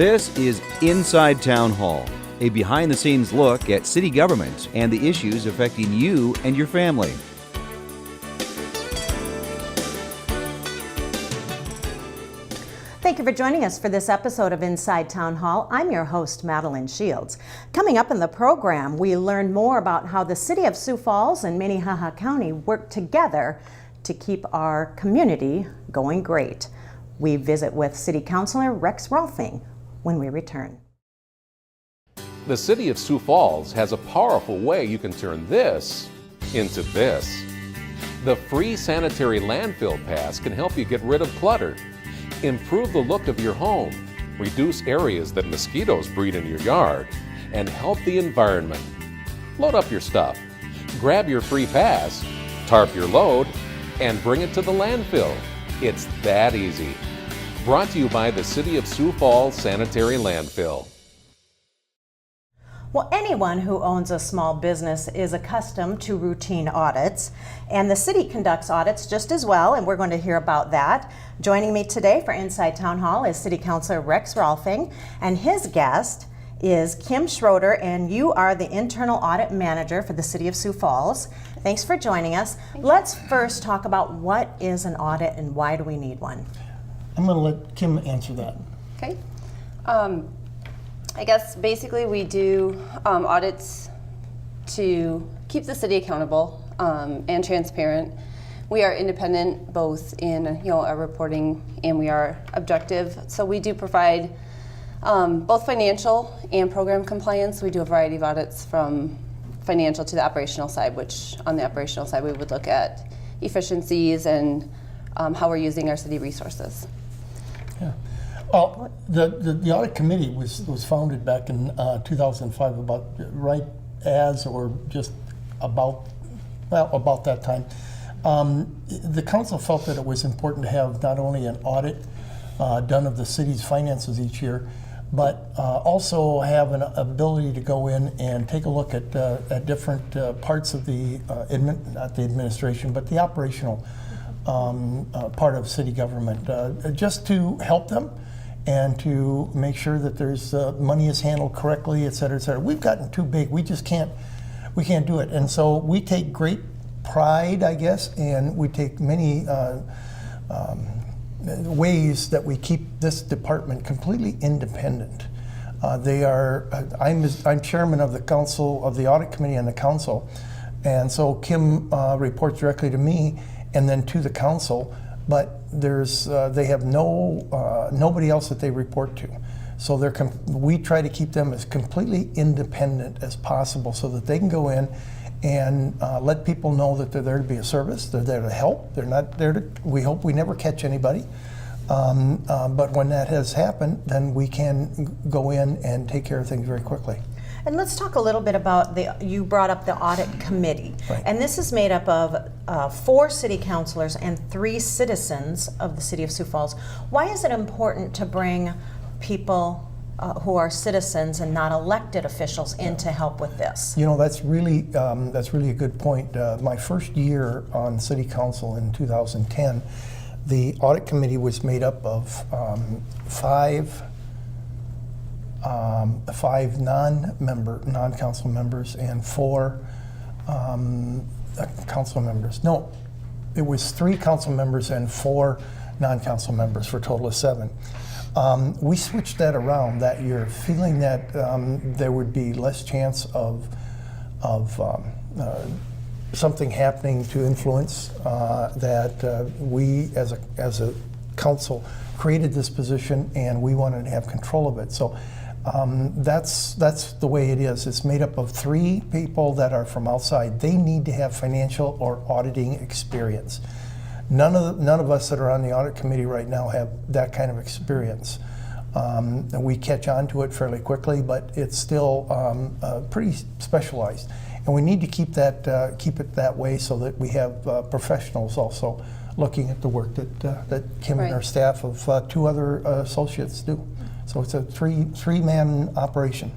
This is Inside Town Hall, a behind-the-scenes look at city government and the issues affecting you and your family. Thank you for joining us for this episode of Inside Town Hall. I'm your host, Madeline Shields. Coming up in the program, we learn more about how the city of Sioux Falls and Minnehaha County work together to keep our community going great. We visit with City Councilor Rex Rolfing when we return. The city of Sioux Falls has a powerful way you can turn this into this. The free sanitary landfill pass can help you get rid of clutter, improve the look of your home, reduce areas that mosquitoes breed in your yard, and help the environment. Load up your stuff, grab your free pass, tarp your load, and bring it to the landfill. It's that easy. Brought to you by the City of Sioux Falls Sanitary Landfill. Well, anyone who owns a small business is accustomed to routine audits, and the city conducts audits just as well, and we're going to hear about that. Joining me today for Inside Town Hall is City Councilor Rex Rolfing, and his guest is Kim Schroeder, and you are the Internal Audit Manager for the City of Sioux Falls. Thanks for joining us. Let's first talk about what is an audit and why do we need one? I'm going to let Kim answer that. Okay. I guess basically we do audits to keep the city accountable and transparent. We are independent both in our reporting and we are objective. So we do provide both financial and program compliance. We do a variety of audits from financial to the operational side, which on the operational side we would look at efficiencies and how we're using our city resources. Yeah. Well, the audit committee was founded back in 2005, about right as or just about that time. The council felt that it was important to have not only an audit done of the city's finances each year, but also have an ability to go in and take a look at different parts of the not the administration, but the operational part of city government, just to help them and to make sure that there's money is handled correctly, et cetera, et cetera. We've gotten too big. We just can't do it. And so we take great pride, I guess, and we take many ways that we keep this department completely independent. I'm chairman of the council, of the audit committee and the council, and so Kim reports directly to me and then to the council, but they have nobody else that they report to. So we try to keep them as completely independent as possible so that they can go in and let people know that they're there to be a service, they're there to help, they're not there to, we hope we never catch anybody. But when that has happened, then we can go in and take care of things very quickly. And let's talk a little bit about you brought up the audit committee. Right. And this is made up of 4 city councilors and 3 citizens of the city of Sioux Falls. Why is it important to bring people who are citizens and not elected officials in to help with this? You know, that's really a good point. My first year on city council in 2010, the audit committee was made up of 5 non-council members and 4 council members. No, it was 3 council members and 4 non-council members for a total of 7. We switched that around that year, feeling that there would be less chance of something happening to influence, that we as a council created this position and we wanted to have control of it. So that's the way it is. It's made up of 3 people that are from outside. They need to have financial or auditing experience. None of us that are on the audit committee right now have that kind of experience. And we catch on to it fairly quickly, but it's still pretty specialized. And we need to keep it that way so that we have professionals also looking at the work that Kim and her staff of 2 other associates do. So it's a three-man operation.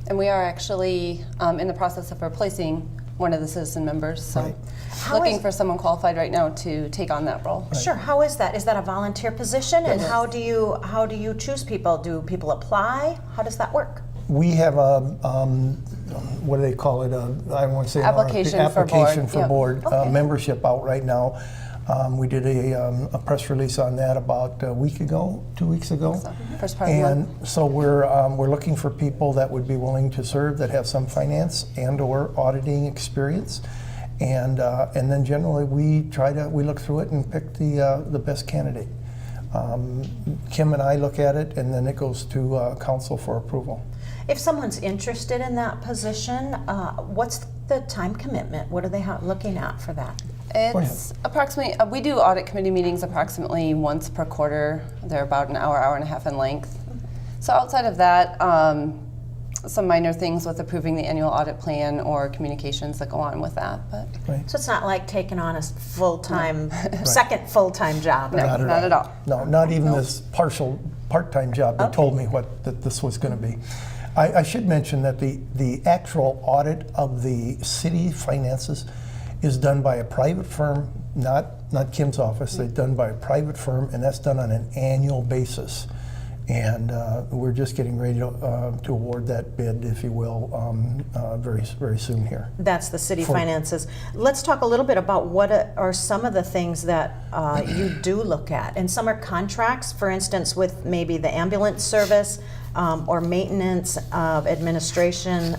And we are actually in the process of replacing one of the citizen members. So Right. looking for someone qualified right now to take on that role. Sure. How is that? Is that a volunteer position? And how do you choose people? Do people apply? How does that work? We have a, what do they call it? I don't want to say an Application RFP, for board. application for Yep. board Okay. membership out right now. We did a press release on that about a week ago, 2 weeks ago. So, first part of the month. And so we're looking for people that would be willing to serve, that have some finance and/or auditing experience, and then generally we look through it and pick the best candidate. Kim and I look at it, and then it goes to council for approval. If someone's interested in that position, what's the time commitment? What are they looking at for that? It's approximately, we do audit committee meetings approximately once per quarter. They're about an hour, hour and a half in length. So outside of that, some minor things with approving the annual audit plan or communications that go on with that. But So it's not like taking on a full-time, second full-time job. no, not at all. No, not even this part-time job. They told me that this was going to be. I should mention that the actual audit of the city finances is done by a private firm, not Kim's office. They're done by a private firm, and that's done on an annual basis. And we're just getting ready to award that bid, if you will, very soon here. That's the city finances. Let's talk a little bit about what are some of the things that you do look at. And some are contracts, for instance, with maybe the ambulance service or maintenance of administration,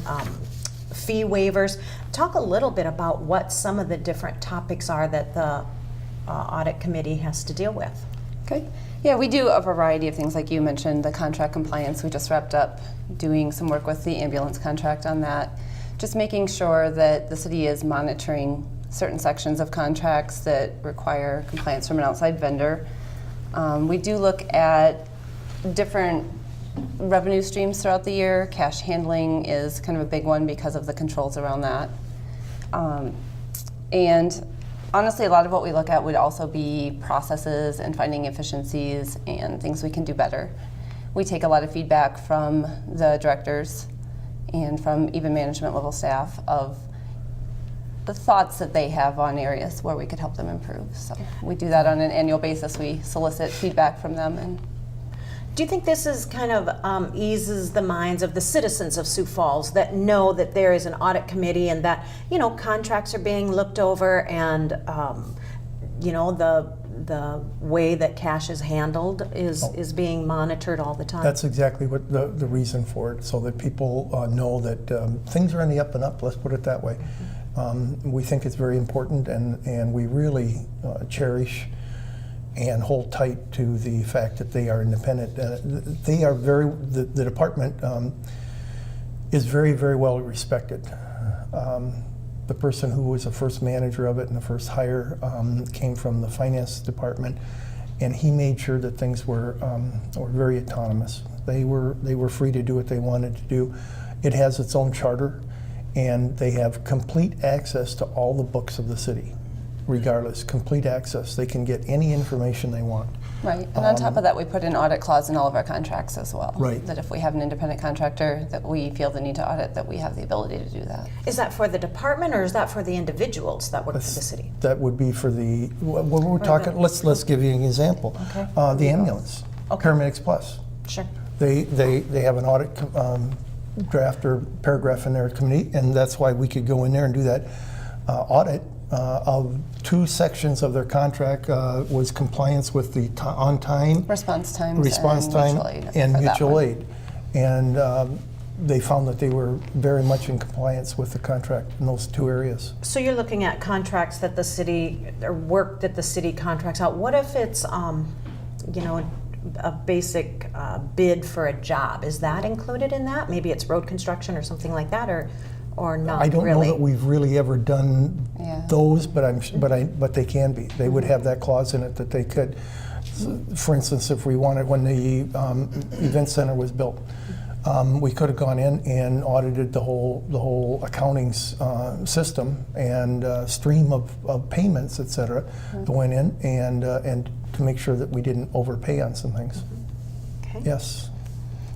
fee waivers. Talk a little bit about what some of the different topics are that the audit committee has to deal with. Okay. Yeah, we do a variety of things, like you mentioned, the contract compliance. We just wrapped up doing some work with the ambulance contract on that. Just making sure that the city is monitoring certain sections of contracts that require compliance from an outside vendor. We do look at different revenue streams throughout the year. Cash handling is kind of a big one because of the controls around that. And honestly, a lot of what we look at would also be processes and finding efficiencies and things we can do better. We take a lot of feedback from the directors and from even management level staff of the thoughts that they have on areas where we could help them improve. So we do that on an annual basis. We solicit feedback from them. And do you think this is kind of eases the minds of the citizens of Sioux Falls that know that there is an audit committee and that, you know, contracts are being looked over and, you know, the way that cash is handled is being monitored all the time? That's exactly what the reason for it, so that people know that things are on the up and up, let's put it that way. We think it's very important, and we really cherish and hold tight to the fact that they are independent. They are the department is very, very well respected. The person who was the first manager of it and the first hire came from the finance department, and he made sure that things were very autonomous. They were free to do what they wanted to do. It has its own charter, and they have complete access to all the books of the city. Regardless, complete access. They can get any information they want. right, and on top of that, we put an audit clause in all of our contracts as well. Right. That if we have an independent contractor that we feel the need to audit, that we have the ability to do that. Is that for the department or is that for the individuals that work for the city? That would be for the, when we're talking, let's give you an example. Okay. The ambulance, Okay. Paramedics Plus. Sure. They have an audit draft or paragraph in their committee, and that's why we could go in there and do that audit of 2 sections of their contract was compliance with the on-time, Response times and mutual aid. And they found that they were very much in compliance with the contract in those 2 areas. So you're looking at contracts that the city, or work that the city contracts out. What if it's, you know, a basic bid for a job? Is that included in that? Maybe it's road construction or something like that, or not really? I don't know that we've really ever done Yeah. those, but they can be. They would have that clause in it that they could. For instance, if we wanted, when the event center was built, we could have gone in and audited the whole accounting system and stream of payments, et cetera, going in and to make sure that we didn't overpay on some things. Okay. Yes.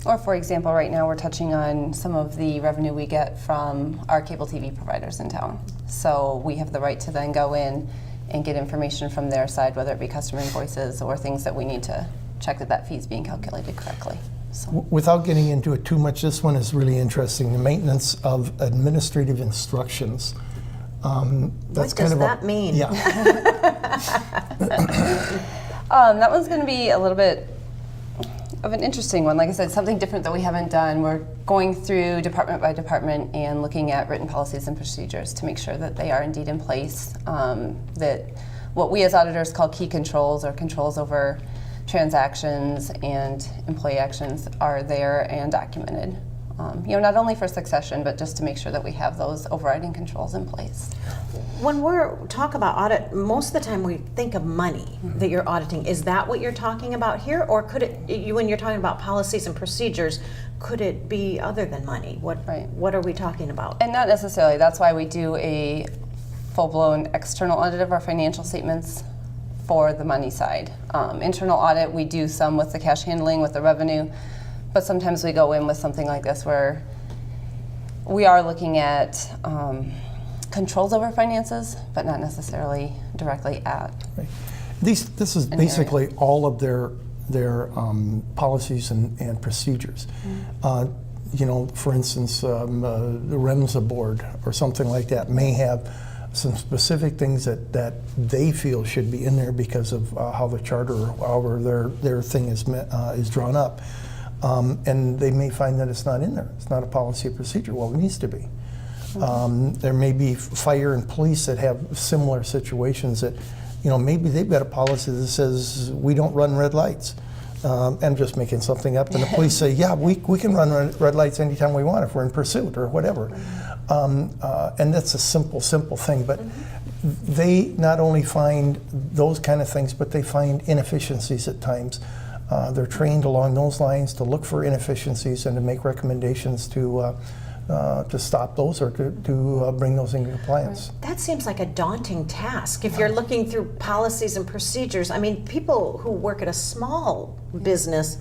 Or for example, right now we're touching on some of the revenue we get from our cable TV providers in town. So we have the right to then go in and get information from their side, whether it be customer invoices or things that we need to check that fee is being calculated correctly. So. Without getting into it too much, this one is really interesting. The maintenance of administrative instructions. What does that mean? Yeah. That one's going to be a little bit of an interesting one. Like I said, something different that we haven't done. We're going through department by department and looking at written policies and procedures to make sure that they are indeed in place, that what we as auditors call key controls, or controls over transactions and employee actions, are there and documented. Not only for succession, but just to make sure that we have those overriding controls in place. When we're talk about audit, most of the time we think of money that you're auditing. Is that what you're talking about here, or could it? When you're talking about policies and procedures, could it be other than money? What are we talking about? And not necessarily. That's why we do a full-blown external audit of our financial statements for the money side. Internal audit, we do some with the cash handling, with the revenue. But sometimes we go in with something like this where we are looking at controls over finances, but not necessarily directly at. Right. This is basically all of their policies and procedures. For instance, the REMSA board or something like that may have some specific things that they feel should be in there because of how the charter or however their thing is drawn up. And they may find that it's not in there. It's not a policy or procedure. Well, it needs to be. There may be fire and police that have similar situations that, maybe they've got a policy that says we don't run red lights. I'm just making something up. And the police say, yeah, we can run red lights anytime we want if we're in pursuit or whatever. And that's a simple thing. But they not only find those kind of things, but they find inefficiencies at times. They're trained along those lines to look for inefficiencies and to make recommendations to stop those or to bring those into compliance. That seems like a daunting task. If you're looking through policies and procedures, I mean, people who work at a small business,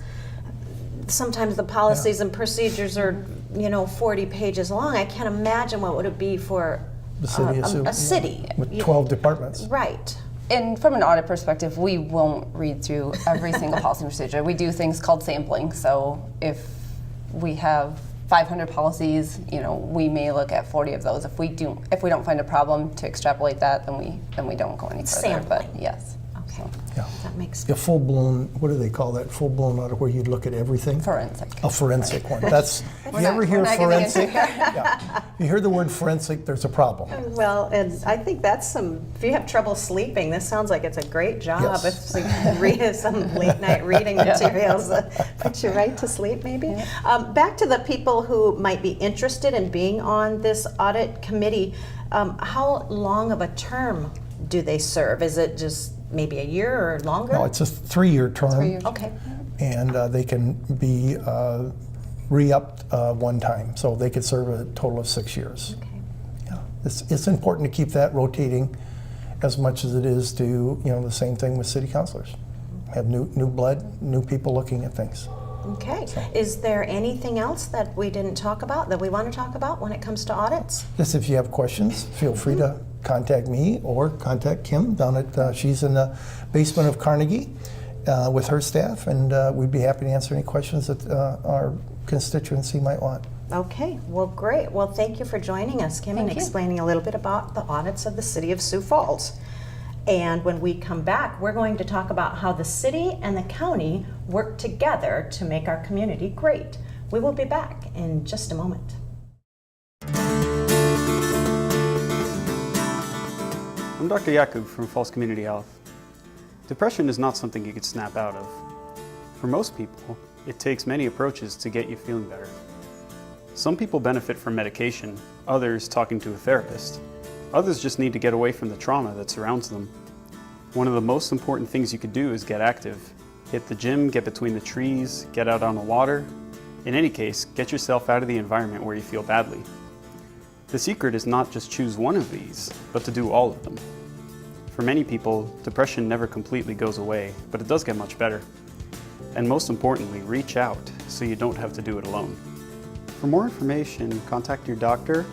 sometimes the policies and procedures are, 40 pages long. I can't imagine what would it be for a city with 12 departments. Right. And from an audit perspective, we won't read through every single policy and procedure. We do things called sampling. So if we have 500 policies, we may look at 40 of those. If we don't find a problem to extrapolate that, then we don't go any further. Sampling. But yes. Okay. Yeah. That makes A full-blown, what do they call that? Full-blown audit where you'd look at everything? Forensic. A forensic one. That's, if you ever hear forensic, if you hear the word forensic, there's a problem. Well, and I think that's if you have trouble sleeping, this sounds like it's a great job. Yes. If you read some late night reading materials that put you right to sleep, maybe. Yeah. Back to the people who might be interested in being on this audit committee, how long of a term do they serve? Is it just maybe a year or longer? No, it's a 3-year term. 3 years. Okay. And they can be re-upped one time. So they could serve a total of 6 years. Okay. Yeah. It's important to keep that rotating as much as it is to, the same thing with city councilors. Have new blood, new people looking at things. Okay. Is there anything else that we didn't talk about that we want to talk about when it comes to audits? Just if you have questions, feel free to contact me or contact Kim down at, she's in the basement of Carnegie with her staff, and we'd be happy to answer any questions that our constituency might want. Okay, well, great. Well, thank you for joining us, Kim, and Thank you. explaining a little bit about the audits of the city of Sioux Falls. And when we come back, we're going to talk about how the city and the county work together to make our community great. We will be back in just a moment. I'm Dr. Yakub from Falls Community Health. Depression is not something you can snap out of. For most people, it takes many approaches to get you feeling better. Some people benefit from medication, others talking to a therapist. Others just need to get away from the trauma that surrounds them. One of the most important things you could do is get active. Hit the gym, get between the trees, get out on the water. In any case, get yourself out of the environment where you feel badly. The secret is not just choose one of these, but to do all of them. For many people, depression never completely goes away, but it does get much better. And most importantly, reach out so you don't have to do it alone. For more information, contact your doctor,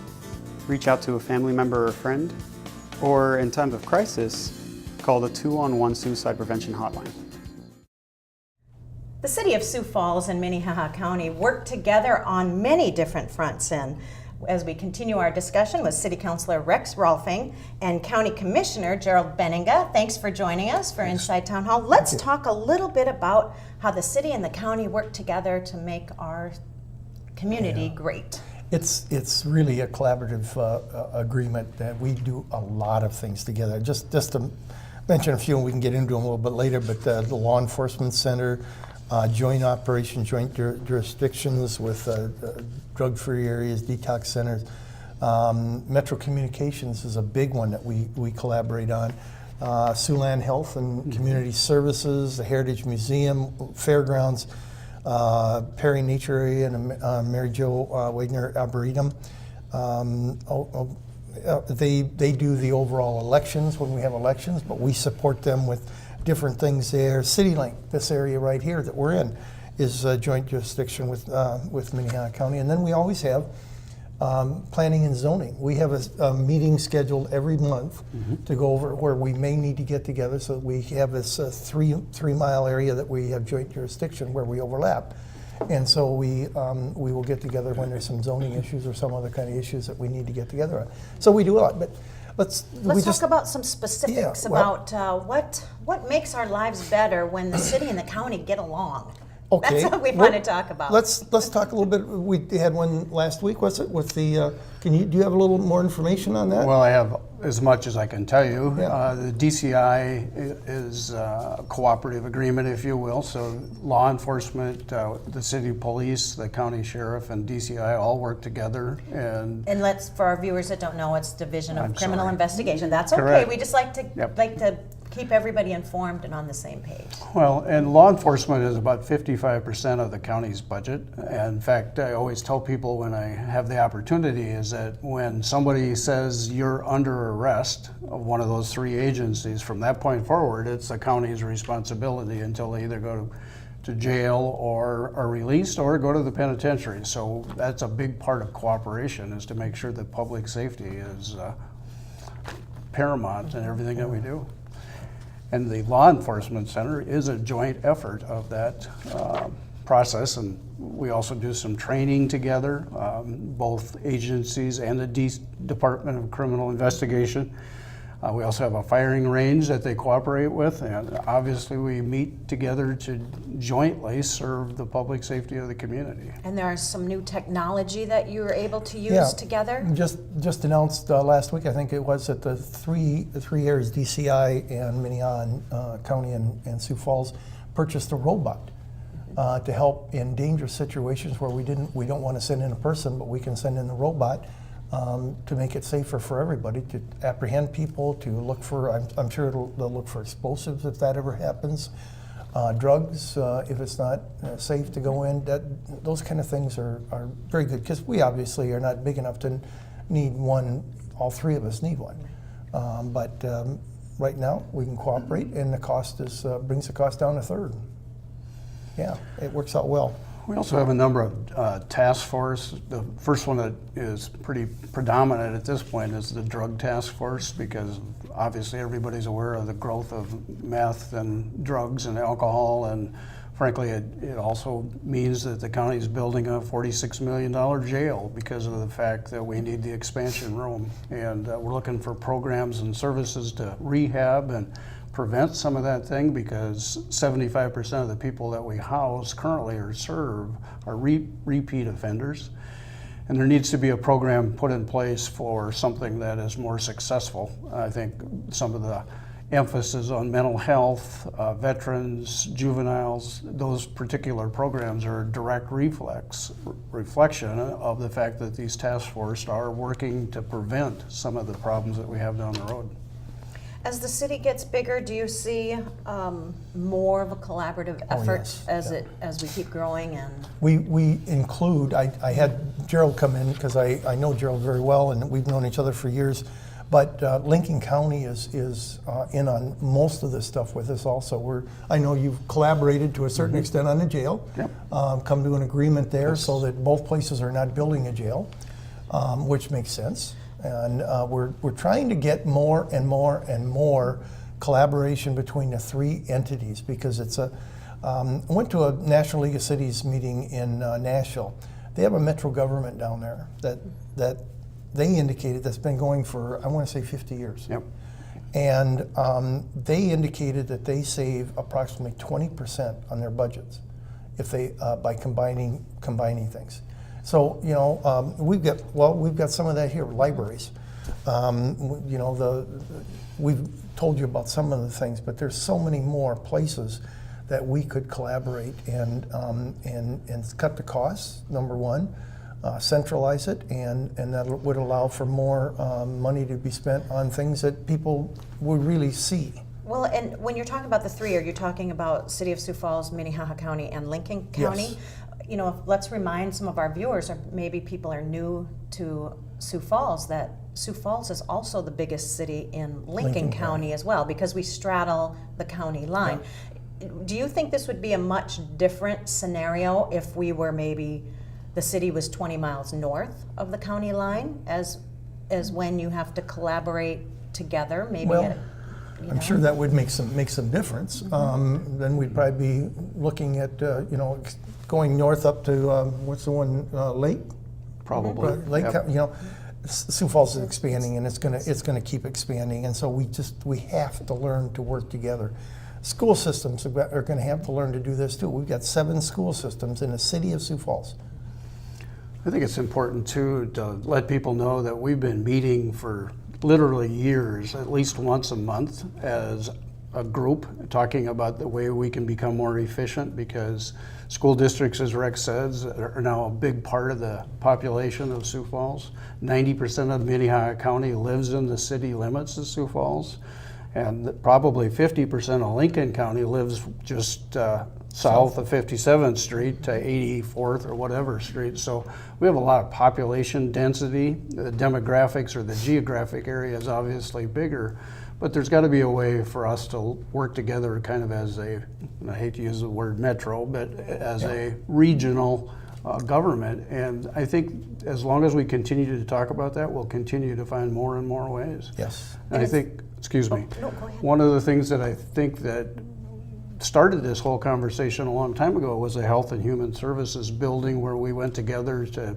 reach out to a family member or friend, or in times of crisis, call the 211 Suicide Prevention Hotline. The City of Sioux Falls and Minnehaha County work together on many different fronts, and as we continue our discussion with City Councilor Rex Rolfing and County Commissioner Gerald Benninga, thanks for joining us for Inside Town Hall. Let's talk a little bit about how the city and the county work together to make our community great. It's really a collaborative agreement that we do a lot of things together. Just to mention a few, and we can get into them a little bit later, but the Law Enforcement Center, joint operations, joint jurisdictions with drug-free areas, detox centers. Metro Communications is a big one that we collaborate on. Siouxland Health and Community Services, the Heritage Museum, Fairgrounds, Perry Nature Area, and Mary Jo Wagner Arboretum. They do the overall elections when we have elections, but we support them with different things there. CityLink, this area right here that we're in, is a joint jurisdiction with Minnehaha County. And then we always have planning and zoning. We have a meeting scheduled every month to go over where we may need to get together. So we have this 3-mile area that we have joint jurisdiction where we overlap. And so we will get together when there's some zoning issues or some other kind of issues that we need to get together on. So we do a lot, but let's talk about some specifics about what makes our lives better when the city and the county get along. Okay. That's what we want to talk about. Let's talk a little bit. We had one last week. What's it with the? Do you have a little more information on that? Well, I have as much as I can tell you. Yeah. The DCI is a cooperative agreement, if you will. So law enforcement, the city police, the county sheriff, and DCI all work together. And let's, for our viewers that don't know, it's Division of Criminal sorry. Investigation. That's okay. Correct. We just like to keep everybody informed and on the same page. Well, and law enforcement is about 55% of the county's budget. And in fact, I always tell people when I have the opportunity is that when somebody says you're under arrest of one of those 3 agencies, from that point forward, it's the county's responsibility until they either go to jail or are released or go to the penitentiary. So that's a big part of cooperation, is to make sure that public safety is paramount in everything that we do. And the Law Enforcement Center is a joint effort of that process, and we also do some training together, both agencies and the Department of Criminal Investigation. We also have a firing range that they cooperate with, and obviously we meet together to jointly serve the public safety of the community. And there is some new technology that you were able to use together? Just announced last week, I think it was, that the three areas, DCI and Minnehaha County and Sioux Falls, purchased a robot to help in dangerous situations where we don't want to send in a person, but we can send in a robot to make it safer for everybody, to apprehend people, to look for, I'm sure they'll look for explosives if that ever happens, drugs if it's not safe to go in. Those kind of things are very good, because we obviously are not big enough to need one. All 3 of us need one. But right now we can cooperate, and the cost brings the cost down a third. Yeah, it works out well. We also have a number of task force. The first one that is pretty predominant at this point is the drug task force, because obviously everybody's aware of the growth of meth and drugs and alcohol, and frankly it also means that the county is building a $46 million jail because of the fact that we need the expansion room, and we're looking for programs and services to rehab and prevent some of that thing, because 75% of the people that we house currently or serve are repeat offenders. And there needs to be a program put in place for something that is more successful. I think some of the emphasis on mental health, veterans, juveniles, those particular programs are a direct reflection of the fact that these task forces are working to prevent some of the problems that we have down the road. As the city gets bigger, do you see more of a collaborative effort as we keep growing? And we include, I had Gerald come in, because I know Gerald very well, and we've known each other for years, But Lincoln County is in on most of this stuff with us also. I know you've collaborated to a certain extent on the jail. Yep. Come to an agreement there so that both places are not building a jail, which makes sense. And we're trying to get more and more and more collaboration between the three entities, because it's I went to a National League of Cities meeting in Nashville. They have a metro government down there that they indicated that's been going for, I want to say 50 years. Yep. And they indicated that they save approximately 20% on their budgets if they by combining things. So we've got some of that here. Libraries, we've told you about some of the things, but there's so many more places that we could collaborate and cut the costs. Number one. Centralize it, and that would allow for more money to be spent on things that people would really see. Well, and when you're talking about the three, are you talking about City of Sioux Falls, Minnehaha County, and Lincoln County? Yes. Let's remind some of our viewers, or maybe people are new to Sioux Falls, that Sioux Falls is also the biggest city in Lincoln County as well, because we straddle the county line. Yeah. Do you think this would be a much different scenario if we were maybe the city was 20 miles north of the county line, as when you have to collaborate together? Maybe. Well, I'm sure that would make some difference. Then we'd probably be looking at going north up to what's the one, Lake? Probably. Lake. Yep. Sioux Falls is expanding, and it's gonna keep expanding, and so we have to learn to work together. School systems are going to have to learn to do this too. We've got 7 school systems in the city of Sioux Falls. I think it's important too to let people know that we've been meeting for literally years, at least once a month, as a group, talking about the way we can become more efficient, because school districts, as Rex says, are now a big part of the population of Sioux Falls. 90% of Minnehaha County lives in the city limits of Sioux Falls, and probably 50% of Lincoln County lives just south of 57th Street to 84th or whatever street. So we have a lot of population density. The demographics or the geographic area is obviously bigger, but there's got to be a way for us to work together kind of as I hate to use the word metro, but as a regional government. And I think as long as we continue to talk about that, we'll continue to find more and more ways. Yes. And I think, excuse me, no, go ahead. one of the things that I think that started this whole conversation a long time ago was a Health and Human Services building, where we went together to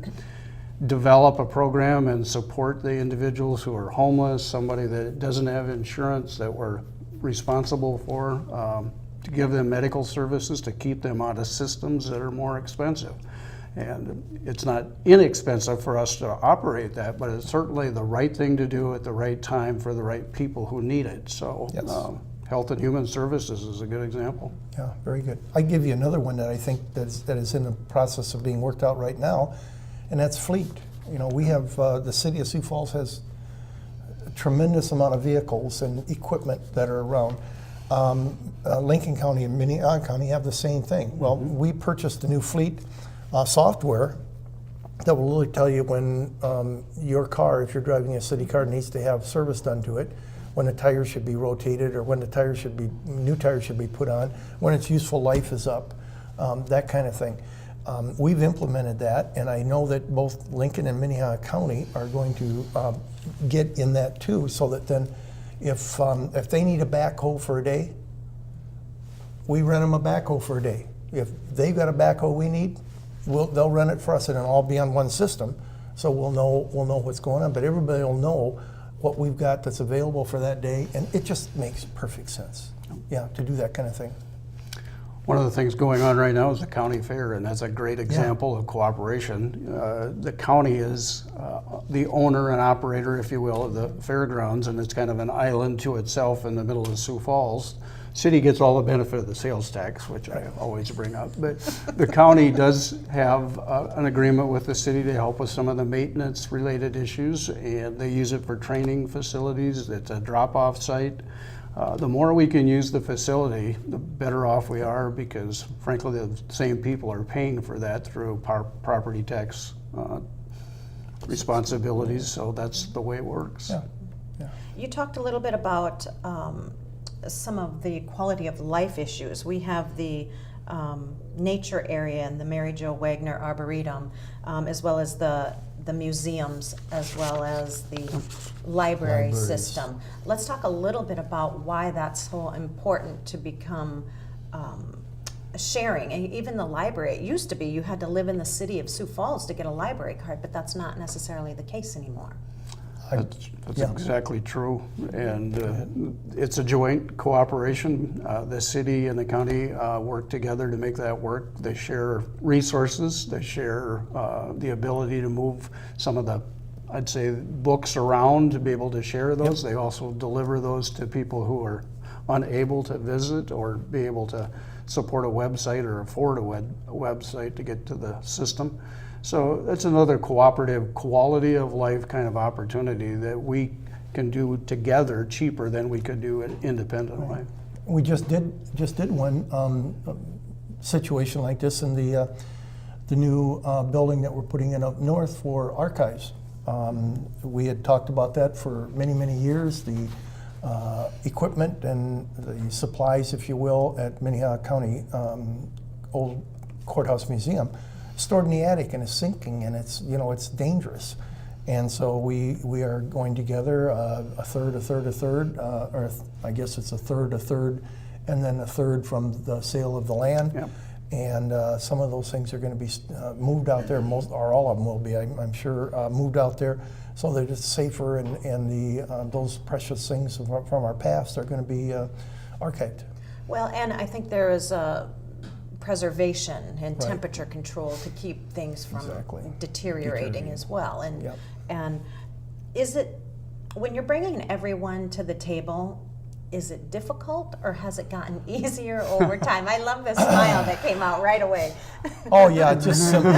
develop a program and support the individuals who are homeless, somebody that doesn't have insurance that we're responsible for, to give them medical services, to keep them out of systems that are more expensive. And it's not inexpensive for us to operate that, but it's certainly the right thing to do at the right time for the right people who need it. So Yes. Health and Human Services is a good example. Yeah, very good. I give you another one that I think that is in the process of being worked out right now, and that's fleet. We have the city of Sioux Falls has a tremendous amount of vehicles and equipment that are around. Lincoln County and Minnehaha County have the same thing. Well, we purchased a new fleet software that will really tell you when your car, if you're driving a city car, needs to have service done to it, when the tires should be rotated, or when the new tires should be put on, when its useful life is up, that kind of thing. We've implemented that, and I know that both Lincoln and Minnehaha County are going to get in that too, so that then if they need a backhoe for a day, we rent them a backhoe for a day. If they've got a backhoe we need, they'll run it for us, and it'll all be on one system, so we'll know what's going on. But everybody will know what we've got that's available for that day, and it just makes perfect sense. Yeah, to do that kind of thing. One of the things going on right now is the county fair, and that's a great example of cooperation. The county is the owner and operator, if you will, of the fairgrounds, and it's kind of an island to itself in the middle of Sioux Falls. City gets all the benefit of the sales tax, which I always bring up, but the county does have an agreement with the city to help with some of the maintenance related issues, and they use it for training facilities. It's a drop-off site. The more we can use the facility, the better off we are, because frankly the same people are paying for that through property tax responsibilities, so that's the way it works. Yeah. Yeah. You talked a little bit about some of the quality of life issues. We have the nature area and the Mary Jo Wagner Arboretum, as well as the museums, as well as the library Libraries. system. Let's talk a little bit about why that's so important to become sharing. And even the library, it used to be you had to live in the city of Sioux Falls to get a library card, but that's not necessarily the case anymore. That's Yeah. exactly true, and it's a joint cooperation. The city and the county work together to make that work. They share resources, they share the ability to move some of the, I'd say, books around to be able to share those. They also deliver those to people who are unable to visit or be able to support a website or afford a website to get to the system. So that's another cooperative quality of life kind of opportunity that we can do together cheaper than we could do it independently. We just did one situation like this in the new building that we're putting in up north for archives. We had talked about that for many, many years. The equipment and the supplies, if you will, at Minnehaha County Old Courthouse Museum, stored in the attic, and it's sinking, and it's dangerous. And so we are going together, a third, or I guess it's a third, and then a third from the sale of the land. Yep. And some of those things are going to be moved out there. Most, or all of them will be, I'm sure, moved out there, so that it's safer, and the those precious things from our past are going to be archived. Well, and I think there is preservation and Right. temperature control to keep things from Exactly. deteriorating as well. And Yep. and is it, when you're bringing everyone to the table, is it difficult or has it gotten easier over time? I love the smile that came out right away. Oh yeah, just simple.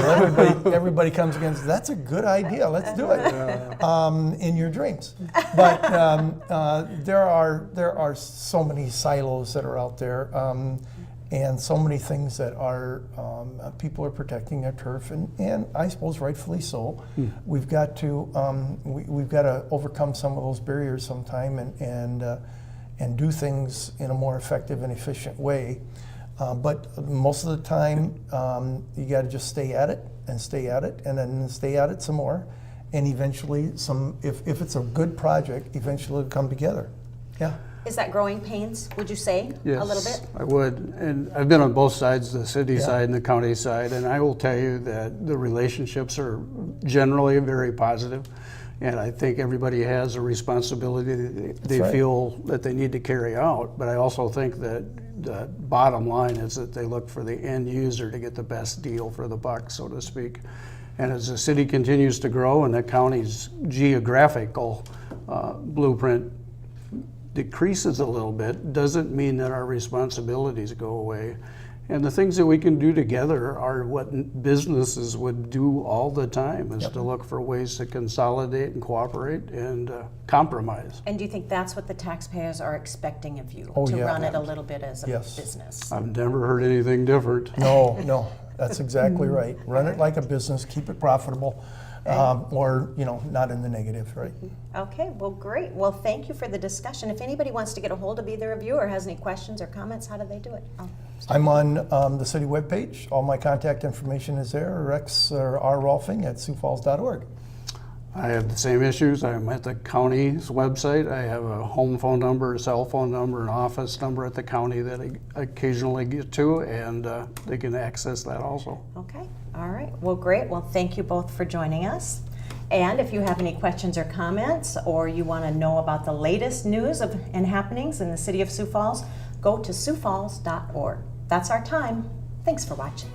Everybody comes against. That's a good idea. Let's do it in your dreams. But there are so many silos that are out there, and so many things that are people are protecting their turf, and I suppose rightfully so. We've got to we've got to overcome some of those barriers sometime, and do things in a more effective and efficient way. But most of the time, you got to just stay at it, and then stay at it some more, and eventually, if it's a good project, eventually it'll come together. Yeah. Is that growing pains, would you say, a little bit? I would, and I've been on both sides, the city Yeah. side and the county side, and I will tell you that the relationships are generally very positive, and I think everybody has a responsibility that they right. feel that they need to carry out, but I also think that the bottom line is that they look for the end user to get the best deal for the buck, so to speak. And as the city continues to grow and the county's geographical blueprint decreases a little bit, doesn't mean that our responsibilities go away. And the things that we can do together are what businesses would do all the time, is to look for ways to consolidate and cooperate and compromise. And do you think that's what the taxpayers are expecting of you, Oh, to yeah. run it a little bit as a Yes. business? I've never heard anything different. No, that's exactly right. Run it like a business, keep it profitable, or not in the negative, right? Okay, well, great. Well, thank you for the discussion. If anybody wants to get a hold of either of you or has any questions or comments, how do they do it? I'm on the city webpage. All my contact information is there, Rex or rrolfing at siouxfalls.org. I have the same issues. I'm at the county's website. I have a home phone number, a cell phone number, an office number at the county that I occasionally get to, and they can access that also. Okay, all right. Well, great. Well, thank you both for joining us. And if you have any questions or comments, or you want to know about the latest news and happenings in the city of Sioux Falls, go to siouxfalls.org. That's our time. Thanks for watching.